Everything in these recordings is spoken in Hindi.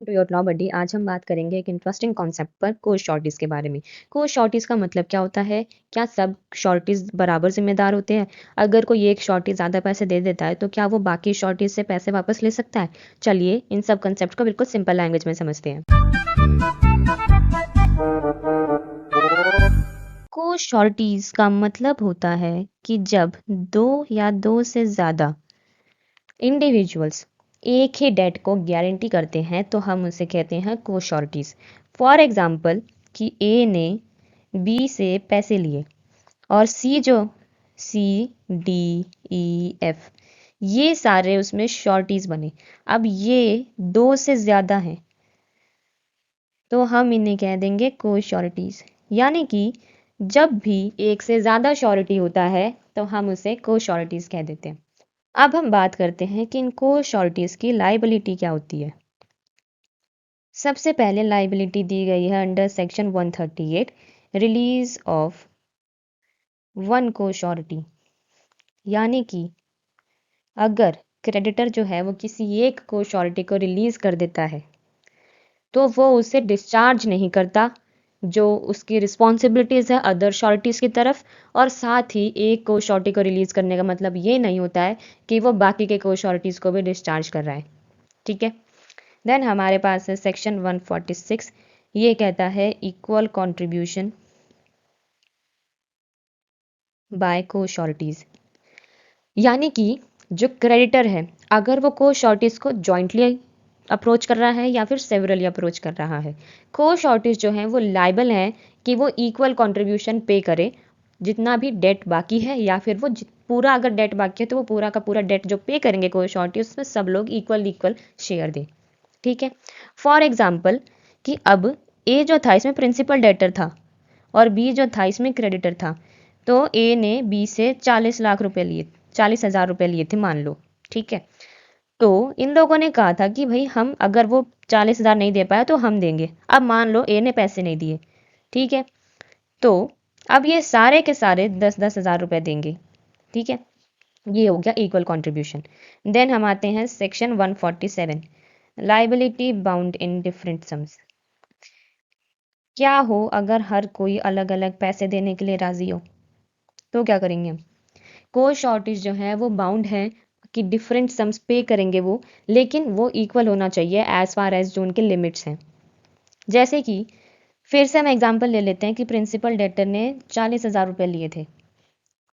टू योर लॉ बडी। आज हम बात करेंगे एक इंटरेस्टिंग कॉन्सेप्ट पर, कोर्स शॉर्टिज के बारे में। कोर्स शॉर्टिज का मतलब क्या होता है? क्या सब शॉर्टिज बराबर जिम्मेदार होते हैं? अगर कोई एक शॉर्टिज ज़्यादा पैसे दे देता है तो क्या वो बाकी शॉर्टिज से पैसे वापस ले सकता है? चलिए इन सब कंसेप्ट को बिल्कुल सिंपल लैंग्वेज में समझते हैं। कोर्स शॉर्टिज का मतलब होता है कि जब दो या दो से ज़्यादा इंडिविजुअल्स एक ही डेट को गारंटी करते हैं तो हम उसे कहते हैं कोश्योरिटीज। फॉर एग्जांपल कि ए ने बी से पैसे लिए और सी डी ई एफ ये सारे उसमें श्योरिटीज बने। अब ये दो से ज़्यादा हैं तो हम इन्हें कह देंगे कोश्योरिटीज। यानी कि जब भी एक से ज़्यादा श्योरिटी होता है तो हम उसे कोश्योरिटीज कह देते हैं। अब हम बात करते हैं कि इन कोश्योरिटीज की लायबिलिटी क्या होती है। सबसे पहले लायबिलिटी दी गई है under section 138, release of one co-surety. यानी कि अगर क्रेडिटर जो है वो किसी एक कोश्योरिटी को रिलीज कर देता है तो वो उसे डिस्चार्ज नहीं करता जो उसकी रिस्पॉन्सिबिलिटीज़ है अदर श्योरिटीज़ की तरफ, और साथ ही एक को श्योरिटी को रिलीज़ करने का मतलब ये नहीं होता है कि वो बाकी के को श्योरिटीज़ को भी डिस्चार्ज कर रहा है। ठीक है। देन हमारे पास है सेक्शन 146। ये कहता है इक्वल कंट्रीब्यूशन बाय को श्योरिटीज़। यानी कि जो क्रेडिटर है अगर वो को श्योरिटीज़ को जॉइंटली अप्रोच कर रहा है या फिर सेवरली अप्रोच कर रहा है, को श्योरिटीज़ जो हैं वो लाइबल हैं कि वो इक्वल कंट्रीब्यूशन पे करे जितना भी डेट बाकी है, या फिर वो पूरा अगर डेट बाकी है तो वो पूरा का पूरा डेट जो पे करेंगे को श्योरिटी उसमें सब लोग इक्वल इक्वल शेयर दें। ठीक है। फॉर एग्जाम्पल कि अब ए जो था इसमें प्रिंसिपल डेटर था और बी जो था इसमें क्रेडिटर था, तो ए ने बी से 40 हज़ार रुपये लिए थे मान लो। ठीक है। तो इन लोगों ने कहा था कि भाई हम अगर वो 40 हज़ार नहीं दे पाया तो हम देंगे। अब मान लो ए ने पैसे नहीं दिए। ठीक है। तो अब ये सारे के सारे 10-10 हज़ार रुपये देंगे। ठीक है। ये हो गया इक्वल कंट्रीब्यूशन। देन हम आते हैं section 147, liability bound in different sums. क्या हो अगर हर कोई अलग अलग पैसे देने के लिए राजी हो तो क्या करेंगे हम? को शॉर्टेज जो है वो बाउंड है कि डिफरेंट सम्स पे करेंगे वो, लेकिन वो इक्वल होना चाहिए एज फार एज जो उनके लिमिट्स हैं। जैसे कि फिर से हम एग्जांपल ले लेते हैं कि प्रिंसिपल डेटर ने 40 हज़ार रुपये लिए थे।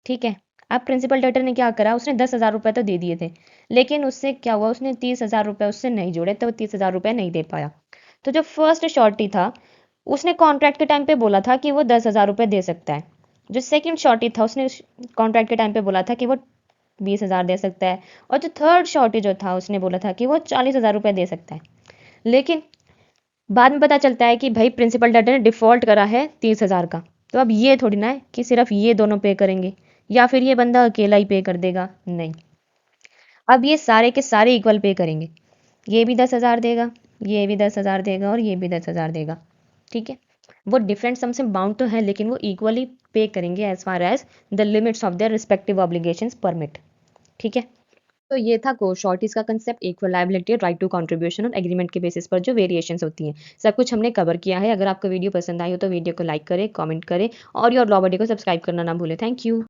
ठीक है। अब प्रिंसिपल डेटर ने क्या करा, उसने 10 हज़ार रुपये तो दे दिए थे, लेकिन उससे क्या हुआ, उसने 30 हज़ार रुपये उससे नहीं जोड़े तो वो 30 हज़ार रुपये नहीं दे पाया। तो जो फर्स्ट शॉर्टी था उसने कॉन्ट्रैक्ट के टाइम पे बोला था कि वो 10 हज़ार रुपये दे सकता है। जो सेकंड शॉर्टी था उसने कॉन्ट्रैक्ट के टाइम पे बोला था कि वो 20 हज़ार दे सकता है, और जो थर्ड शॉर्टी जो था उसने बोला था कि वो 40 हज़ार रुपये दे सकता है। लेकिन बाद में पता चलता है कि भाई प्रिंसिपल डेटर ने डिफ़ॉल्ट करा है 30 हज़ार का। तो अब ये थोड़ी ना है कि सिर्फ ये दोनों पे करेंगे या फिर ये बंदा अकेला ही पे कर देगा, नहीं। अब ये सारे के सारे इक्वल पे करेंगे। ये भी 10 हज़ार देगा, ये भी 10 हज़ार देगा और ये भी 10 हज़ार देगा। ठीक है। वो डिफरेंट सम से बाउंड तो है लेकिन वो इक्वली पे करेंगे as far as the limits of their respective obligations permit. ठीक है। तो ये था कोर्स शॉर्टिज का concept, equal liability, right to contribution और एग्रीमेंट के बेसिस पर जो वेरिएशंस होती हैं, सब कुछ हमने कवर किया है। अगर आपको वीडियो पसंद आई हो तो वीडियो को लाइक करें, कमेंट करें और योर लॉ बडी को सब्सक्राइब करना ना भूलें। Thank you.